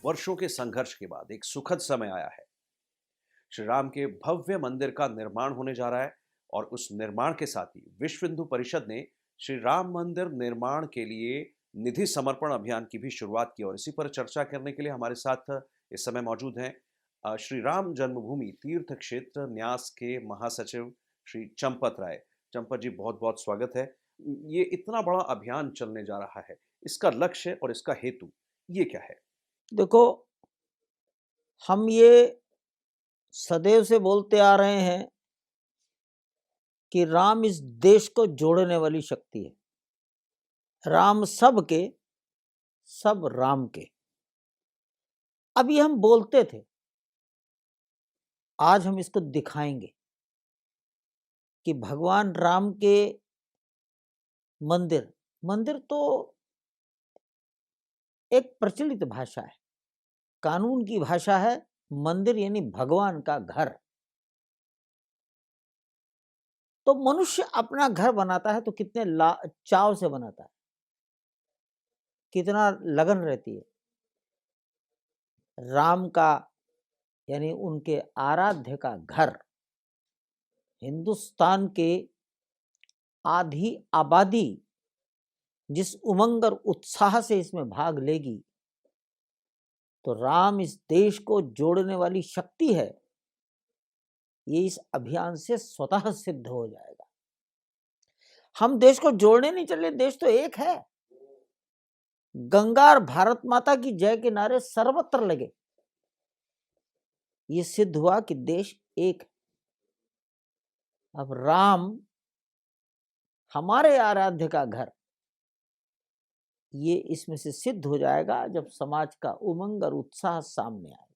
वर्षों के संघर्ष के बाद एक सुखद समय आया है। श्री राम के भव्य मंदिर का निर्माण होने जा रहा है और उस निर्माण के साथ ही विश्व हिंदू परिषद ने श्री राम मंदिर निर्माण के लिए निधि समर्पण अभियान की भी शुरुआत की और इसी पर चर्चा करने के लिए हमारे साथ इस समय मौजूद हैं श्री राम जन्मभूमि तीर्थ क्षेत्र न्यास के महासचिव श्री चंपत राय। चंपत जी, बहुत बहुत स्वागत है। ये इतना बड़ा अभियान चलने जा रहा है, इसका लक्ष्य और इसका हेतु ये क्या है? देखो, हम ये सदैव से बोलते आ रहे हैं कि राम इस देश को जोड़ने वाली शक्ति है। राम सब के, सब राम के। अभी हम बोलते थे, आज हम इसको दिखाएंगे कि भगवान राम के मंदिर मंदिर तो एक प्रचलित भाषा है, कानून की भाषा है। मंदिर यानी भगवान का घर। तो मनुष्य अपना घर बनाता है तो कितने चाव से बनाता है, कितना लगन रहती है। राम का यानी उनके आराध्य का घर, हिंदुस्तान के आधी आबादी जिस उमंग और उत्साह से इसमें भाग लेगी, तो राम इस देश को जोड़ने वाली शक्ति है, ये इस अभियान से स्वतः सिद्ध हो जाएगा। हम देश को जोड़ने नहीं चले, देश तो एक है। गंगा और भारत माता की जय के नारे सर्वत्र लगे, ये सिद्ध हुआ कि देश एक है। अब राम हमारे आराध्य का घर, ये इसमें से सिद्ध हो जाएगा जब समाज का उमंग और उत्साह सामने आए।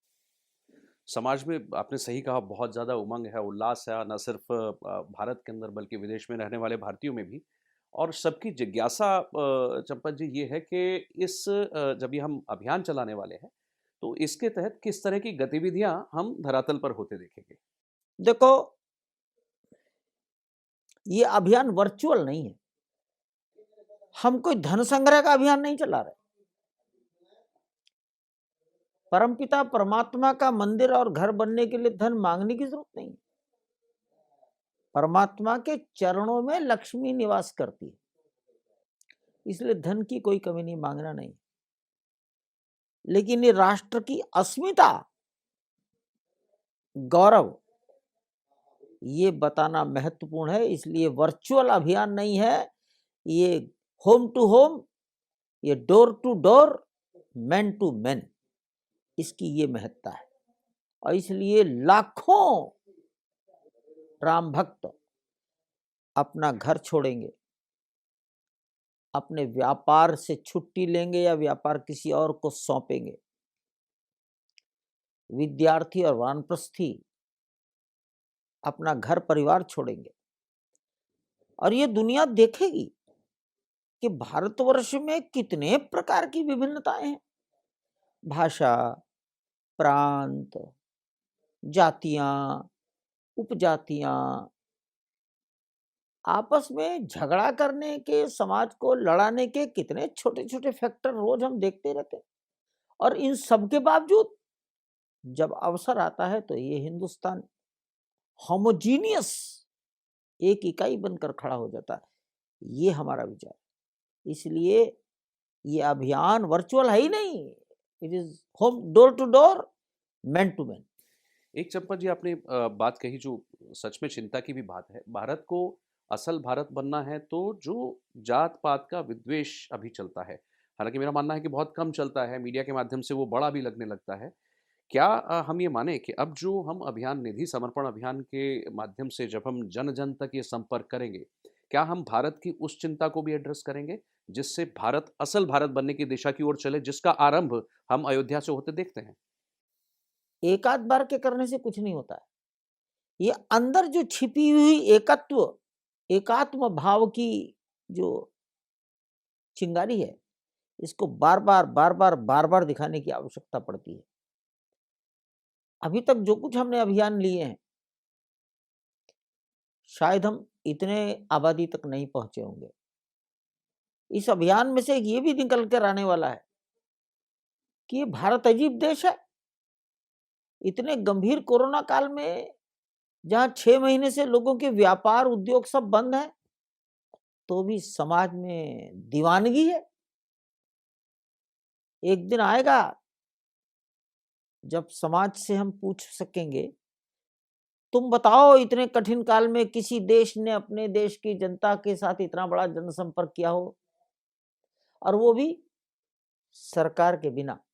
समाज में आपने सही कहा, बहुत ज़्यादा उमंग है, उल्लास है, न सिर्फ भारत के अंदर बल्कि विदेश में रहने वाले भारतीयों में भी। और सबकी जिज्ञासा चंपत जी ये है कि जब ये हम अभियान चलाने वाले हैं, तो इसके तहत किस तरह की गतिविधियां हम धरातल पर होते देखेंगे? देखो, ये अभियान वर्चुअल नहीं है। हम कोई धन संग्रह का अभियान नहीं चला रहे। परमपिता परमात्मा का मंदिर और घर बनने के लिए धन मांगने की जरूरत नहीं। परमात्मा के चरणों में लक्ष्मी निवास करती है, इसलिए धन की कोई कमी नहीं, मांगना नहीं। लेकिन ये राष्ट्र की अस्मिता, गौरव, ये बताना महत्वपूर्ण है। इसलिए वर्चुअल अभियान नहीं है, ये होम टू होम, ये door to door, man to man, इसकी ये महत्ता है। और इसलिए लाखों राम भक्त अपना घर छोड़ेंगे, अपने व्यापार से छुट्टी लेंगे या व्यापार किसी और को सौंपेंगे। विद्यार्थी और वानप्रस्थी अपना घर परिवार छोड़ेंगे और ये दुनिया देखेगी कि भारतवर्ष में कितने प्रकार की विभिन्नताएं हैं। भाषा, प्रांत, जातियां, उपजातियां, आपस में झगड़ा करने के, समाज को लड़ाने के कितने छोटे छोटे फैक्टर रोज हम देखते रहते हैं। और इन सब के बावजूद जब अवसर आता है तो ये हिंदुस्तान होमोजीनियस एक इकाई बनकर खड़ा हो जाता है। ये हमारा विचार। इसलिए ये अभियान वर्चुअल है ही नहीं, it is home, door to door, man to man. एक चंपत जी, आपने बात कही जो सच में चिंता की भी बात है। भारत को असल भारत बनना है तो जो जात पात का विद्वेष अभी चलता है, हालांकि मेरा मानना है कि बहुत कम चलता है, मीडिया के माध्यम से वो बड़ा भी लगने लगता है। क्या हम ये माने कि अब जो हम अभियान, निधि समर्पण अभियान के माध्यम से जब हम जन जन तक ये संपर्क करेंगे, क्या हम भारत की उस चिंता को भी एड्रेस करेंगे जिससे भारत असल भारत बनने की दिशा की ओर चले, जिसका आरंभ हम अयोध्या से होते देखते हैं? एक आध बार के करने से कुछ नहीं होता है। ये अंदर जो छिपी हुई एकत्व, एकात्म भाव की जो चिंगारी है, इसको बार बार बार बार बार बार दिखाने की आवश्यकता पड़ती है। अभी तक जो कुछ हमने अभियान लिए हैं, शायद हम इतने आबादी तक नहीं पहुंचे होंगे। इस अभियान में से ये भी निकल कर आने वाला है कि ये भारत अजीब देश है। इतने गंभीर कोरोना काल में जहां 6 महीने से लोगों के व्यापार उद्योग सब बंद है, तो भी समाज में दीवानगी है। एक दिन आएगा जब समाज से हम पूछ सकेंगे, तुम बताओ इतने कठिन काल में किसी देश ने अपने देश की जनता के साथ इतना बड़ा जनसंपर्क किया हो, और वो भी सरकार के बिना।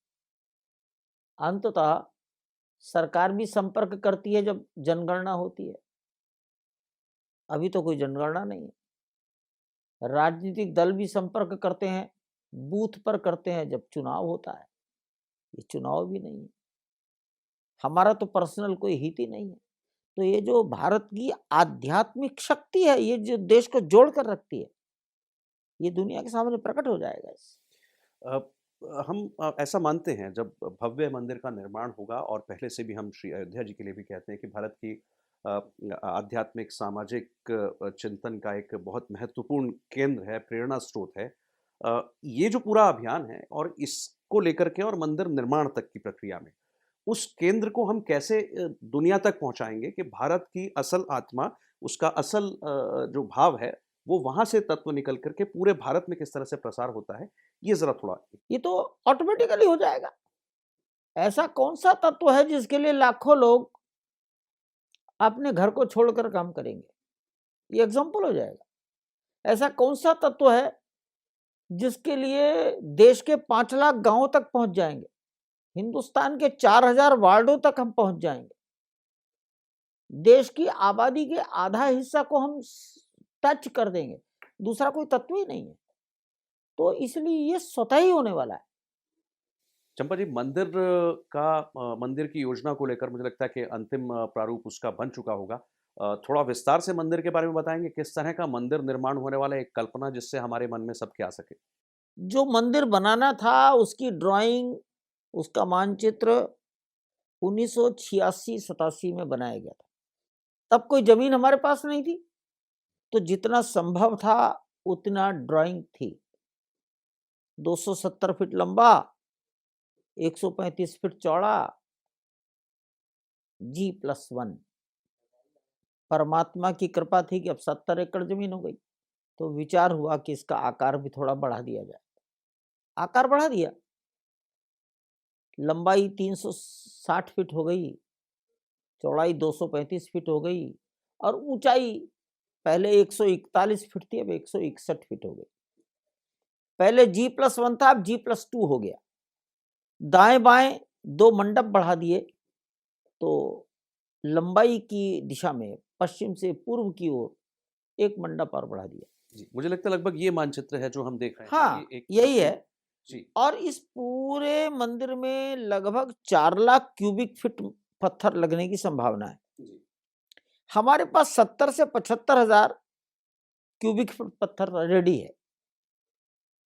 अंततः सरकार भी संपर्क करती है जब जनगणना होती है। अभी तो कोई जनगणना नहीं है। राजनीतिक दल भी संपर्क करते हैं, बूथ पर करते हैं जब चुनाव होता है। ये चुनाव भी नहीं है। हमारा तो पर्सनल कोई हित ही नहीं है। तो ये जो भारत की आध्यात्मिक शक्ति है, ये जो देश को जोड़ कर रखती है, ये दुनिया के सामने प्रकट हो जाएगा। अ, हम ऐसा मानते हैं जब भव्य मंदिर का निर्माण होगा, और पहले से भी हम श्री अयोध्या जी के लिए भी कहते हैं कि भारत की आध्यात्मिक सामाजिक चिंतन का एक बहुत महत्वपूर्ण केंद्र है, प्रेरणा स्रोत है। ये जो पूरा अभियान है और इसको लेकर के और मंदिर निर्माण तक की प्रक्रिया में उस केंद्र को हम कैसे दुनिया तक पहुंचाएंगे कि भारत की असल आत्मा, उसका असल जो भाव है, वो वहां से तत्व निकल करके पूरे भारत में किस तरह से प्रसार होता है, ये जरा थोड़ा। ये तो ऑटोमेटिकली हो जाएगा। ऐसा कौन सा तत्व है जिसके लिए लाखों लोग अपने घर को छोड़कर काम करेंगे? ये एग्जाम्पल हो जाएगा। ऐसा कौन सा तत्व है जिसके लिए देश के 5 लाख गांवों तक पहुंच जाएंगे, हिंदुस्तान के 4000 वार्डों तक हम पहुंच जाएंगे, देश की आबादी के आधा हिस्सा को हम टच कर देंगे। दूसरा कोई तत्व ही नहीं है। तो इसलिए ये स्वतः ही होने वाला है। चंपा जी, मंदिर की योजना को लेकर मुझे लगता है कि अंतिम प्रारूप उसका बन चुका होगा। थोड़ा विस्तार से मंदिर के बारे में बताएंगे, किस तरह का मंदिर निर्माण होने वाला है, एक कल्पना जिससे हमारे मन में सबके आ सके। जो मंदिर बनाना था उसकी ड्राइंग, उसका मानचित्र 1986-87 में बनाया गया था। तब कोई जमीन हमारे पास नहीं थी, तो जितना संभव था उतना ड्राइंग थी। 270 फीट लंबा, 135 फीट चौड़ा, G+1। परमात्मा की कृपा थी कि अब 70 एकड़ जमीन हो गई, तो विचार हुआ कि इसका आकार भी थोड़ा बढ़ा दिया जाए। आकार बढ़ा दिया, लंबाई 360 फीट हो गई, चौड़ाई 235 फीट हो गई, और ऊंचाई पहले 141 फीट थी, अब 161 फीट हो गई। पहले G+1 था, अब G+2 हो गया। दाएं बाएं 2 मंडप बढ़ा दिए, तो लंबाई की दिशा में पश्चिम से पूर्व की ओर एक मंडप और बढ़ा दिया। जी, मुझे लगता है लगभग ये मानचित्र है जो हम देख रहे हैं। हाँ, ये एक यही है जी। और इस पूरे मंदिर में लगभग 4 लाख क्यूबिक फीट पत्थर लगने की संभावना है। जी। हमारे पास 70 से 75 हजार क्यूबिक फीट पत्थर रेडी है।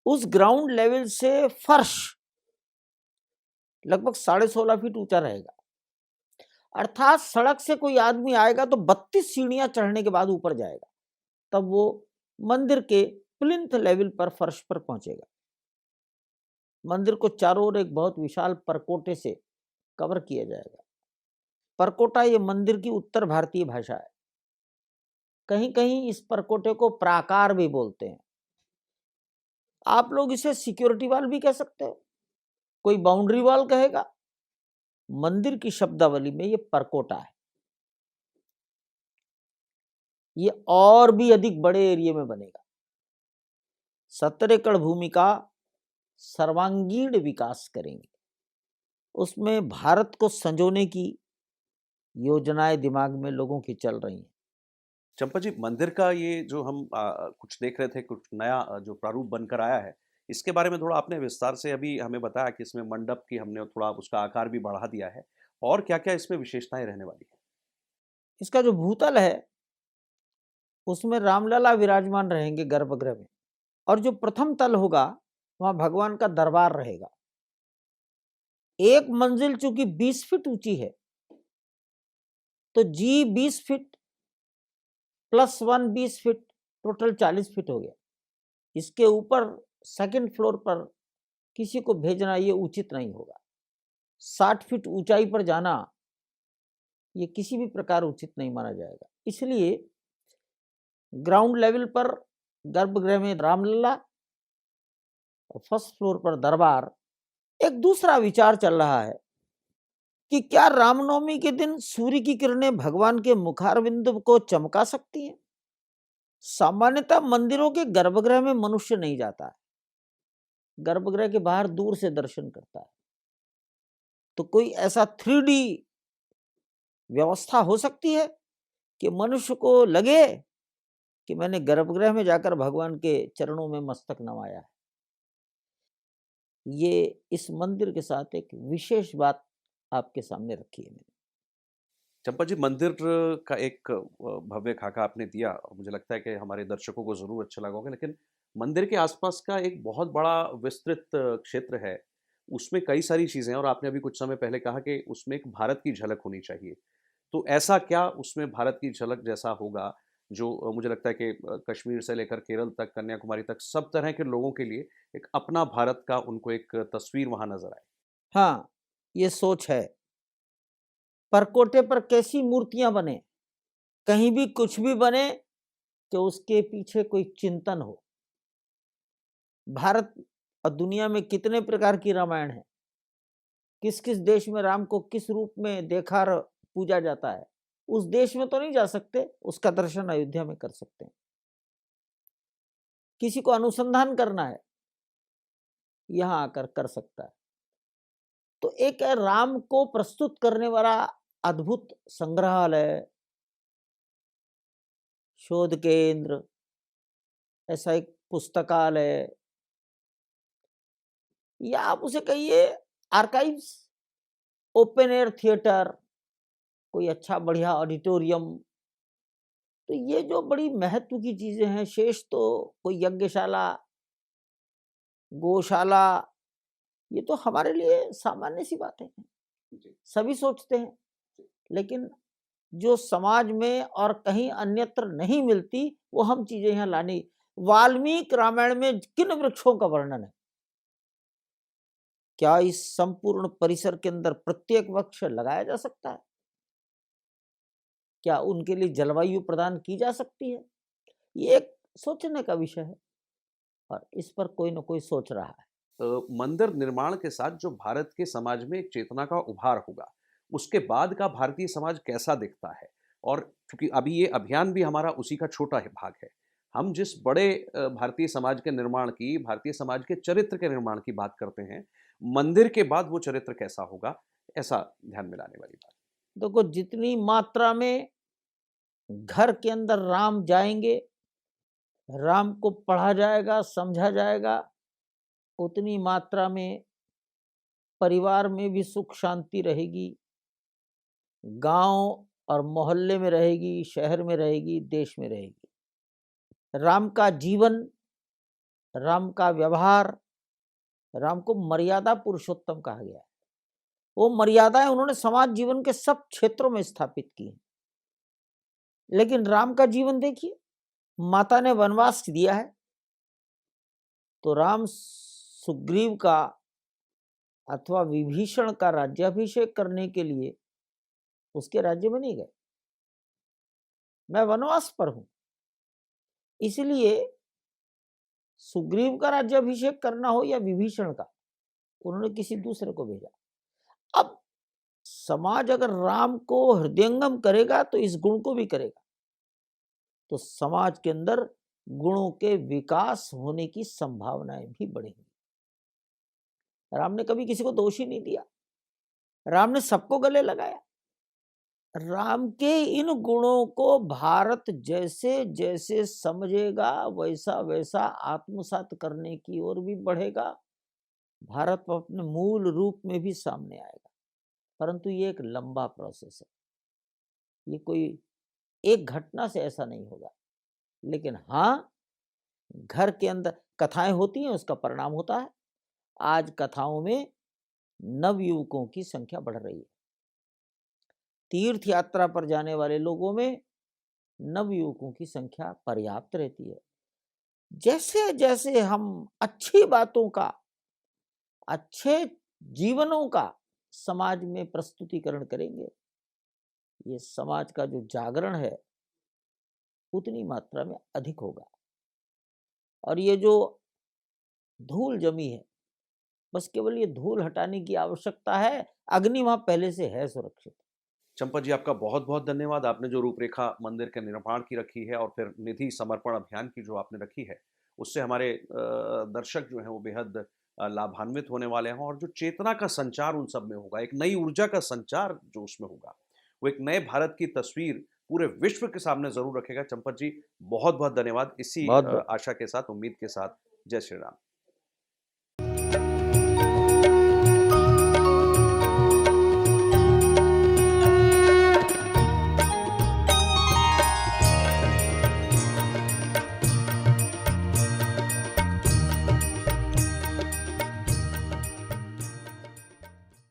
उस ग्राउंड लेवल से फर्श लगभग 16.5 फीट ऊंचा रहेगा। अर्थात सड़क से कोई आदमी आएगा तो 32 सीढ़ियां चढ़ने के बाद ऊपर जाएगा, तब वो मंदिर के प्लिंथ लेवल पर फर्श पर पहुंचेगा। मंदिर को चारों ओर एक बहुत विशाल परकोटे से कवर किया जाएगा। परकोटा ये मंदिर की उत्तर भारतीय भाषा है। कहीं कहीं इस परकोटे को प्राकार भी बोलते हैं। आप लोग इसे सिक्योरिटी वॉल भी कह सकते हो, कोई बाउंड्री वॉल कहेगा। मंदिर की शब्दावली में ये परकोटा है। ये और भी अधिक बड़े एरिया में बनेगा। 70 एकड़ भूमि का सर्वांगीण विकास करेंगे। उसमें भारत को संजोने की योजनाएं दिमाग में लोगों की चल रही हैं। चंपा जी, मंदिर का ये जो हम कुछ देख रहे थे, कुछ नया जो प्रारूप बनकर आया है, इसके बारे में थोड़ा आपने विस्तार से अभी हमें बताया कि इसमें मंडप की हमने थोड़ा उसका आकार भी बढ़ा दिया है, और क्या-क्या इसमें विशेषताएं रहने वाली है? इसका जो भूतल है उसमें रामलला विराजमान रहेंगे गर्भगृह में, और जो प्रथम तल होगा वहां भगवान का दरबार रहेगा। एक मंजिल चूंकि 20 फीट ऊंची है, तो जी 20 फीट +1 20 फीट, टोटल 40 फीट हो गया। इसके ऊपर सेकंड फ्लोर पर किसी को भेजना ये उचित नहीं होगा। 60 फीट ऊंचाई पर जाना ये किसी भी प्रकार उचित नहीं माना जाएगा। इसलिए ग्राउंड लेवल पर गर्भगृह में रामलला और फर्स्ट फ्लोर पर दरबार। एक दूसरा विचार चल रहा है कि क्या रामनवमी के दिन सूर्य की किरणें भगवान के मुखारविंद को चमका सकती हैं? सामान्यतः मंदिरों के गर्भगृह में मनुष्य नहीं जाता है, गर्भगृह के बाहर दूर से दर्शन करता है। तो कोई ऐसा 3D व्यवस्था हो सकती है कि मनुष्य को लगे कि मैंने गर्भगृह में जाकर भगवान के चरणों में मस्तक नवाया है। ये इस मंदिर के साथ एक विशेष बात आपके सामने रखी है मैंने। चंपा जी, मंदिर का एक भव्य खाका आपने दिया और मुझे लगता है कि हमारे दर्शकों को ज़रूर अच्छा लगा होगा, लेकिन मंदिर के आसपास का एक बहुत बड़ा विस्तृत क्षेत्र है, उसमें कई सारी चीज़ें हैं और आपने अभी कुछ समय पहले कहा कि उसमें एक भारत की झलक होनी चाहिए। तो ऐसा क्या उसमें भारत की झलक जैसा होगा, जो मुझे लगता है कि कश्मीर से लेकर केरल तक, कन्याकुमारी तक सब तरह के लोगों के लिए एक अपना भारत का उनको एक तस्वीर वहाँ नज़र आए? हाँ, ये सोच है। परकोटे पर कैसी मूर्तियां बने, कहीं भी कुछ भी बने कि उसके पीछे कोई चिंतन हो। भारत और दुनिया में कितने प्रकार की रामायण है, किस किस देश में राम को किस रूप में देखा और पूजा जाता है। उस देश में तो नहीं जा सकते, उसका दर्शन अयोध्या में कर सकते हैं। किसी को अनुसंधान करना है, यहां आकर कर सकता है। तो एक है राम को प्रस्तुत करने वाला अद्भुत संग्रहालय, शोध केंद्र, ऐसा एक पुस्तकालय, या आप उसे कहिए आर्काइव्स, ओपन एयर थिएटर, कोई अच्छा बढ़िया ऑडिटोरियम। तो ये जो बड़ी महत्व की चीजें हैं, शेष तो कोई यज्ञशाला, गौशाला, ये तो हमारे लिए सामान्य सी बातें हैं, सभी सोचते हैं। लेकिन जो समाज में और कहीं अन्यत्र नहीं मिलती, वो हम चीजें यहाँ लानी। वाल्मीकि रामायण में किन वृक्षों का वर्णन है? क्या इस संपूर्ण परिसर के अंदर प्रत्येक वृक्ष लगाया जा सकता है? क्या उनके लिए जलवायु प्रदान की जा सकती है? ये एक सोचने का विषय है और इस पर कोई न कोई सोच रहा है। मंदिर निर्माण के साथ जो भारत के समाज में एक चेतना का उभार होगा, उसके बाद का भारतीय समाज कैसा दिखता है? और चूँकि अभी ये अभियान भी हमारा उसी का छोटा है भाग है। हम जिस बड़े भारतीय समाज के निर्माण की, भारतीय समाज के चरित्र के निर्माण की बात करते हैं, मंदिर के बाद वो चरित्र कैसा होगा? ऐसा ध्यान में लाने वाली बात। देखो, जितनी मात्रा में घर के अंदर राम जाएंगे, राम को पढ़ा जाएगा, समझा जाएगा, उतनी मात्रा में परिवार में भी सुख शांति रहेगी, गांव और मोहल्ले में रहेगी, शहर में रहेगी, देश में रहेगी। राम का जीवन, राम का व्यवहार, राम को मर्यादा पुरुषोत्तम कहा गया है। वो मर्यादाएं उन्होंने समाज जीवन के सब क्षेत्रों में स्थापित की हैं। लेकिन राम का जीवन देखिए, माता ने वनवास दिया है तो राम सुग्रीव का अथवा विभीषण का राज्याभिषेक करने के लिए उसके राज्य में नहीं गए। मैं वनवास पर हूं, इसलिए सुग्रीव का राज्याभिषेक करना हो या विभीषण का, उन्होंने किसी दूसरे को भेजा। अब समाज अगर राम को हृदयंगम करेगा तो इस गुण को भी करेगा, तो समाज के अंदर गुणों के विकास होने की संभावनाएं भी बढ़ेंगी। राम ने कभी किसी को दोष ही नहीं दिया, राम ने सबको गले लगाया। राम के इन गुणों को भारत जैसे जैसे समझेगा, वैसा वैसा आत्मसात करने की ओर भी बढ़ेगा, भारत अपने मूल रूप में भी सामने आएगा। परंतु ये एक लंबा प्रोसेस है, ये कोई एक घटना से ऐसा नहीं होगा। लेकिन हाँ, घर के अंदर कथाएं होती हैं, उसका परिणाम होता है। आज कथाओं में नवयुवकों की संख्या बढ़ रही है। तीर्थ यात्रा पर जाने वाले लोगों में नवयुवकों की संख्या पर्याप्त रहती है। जैसे जैसे हम अच्छी बातों का, अच्छे जीवनों का समाज में प्रस्तुतिकरण करेंगे, ये समाज का जो जागरण है उतनी मात्रा में अधिक होगा। और ये जो धूल जमी है, बस केवल ये धूल हटाने की आवश्यकता है, अग्नि वहाँ पहले से है सुरक्षित। चंपा जी, आपका बहुत-बहुत धन्यवाद। आपने जो रूपरेखा मंदिर के निर्माण की रखी है और फिर निधि समर्पण अभियान की जो आपने रखी है, उससे हमारे दर्शक जो हैं वो बेहद लाभान्वित होने वाले हैं और जो चेतना का संचार उन सब में होगा, एक नई ऊर्जा का संचार जो उसमें होगा, वो एक नए भारत की तस्वीर पूरे विश्व के सामने ज़रूर रखेगा। चंपत जी, बहुत-बहुत धन्यवाद। इसी बहुत-बहुत आशा के साथ, उम्मीद के साथ, जय श्री राम।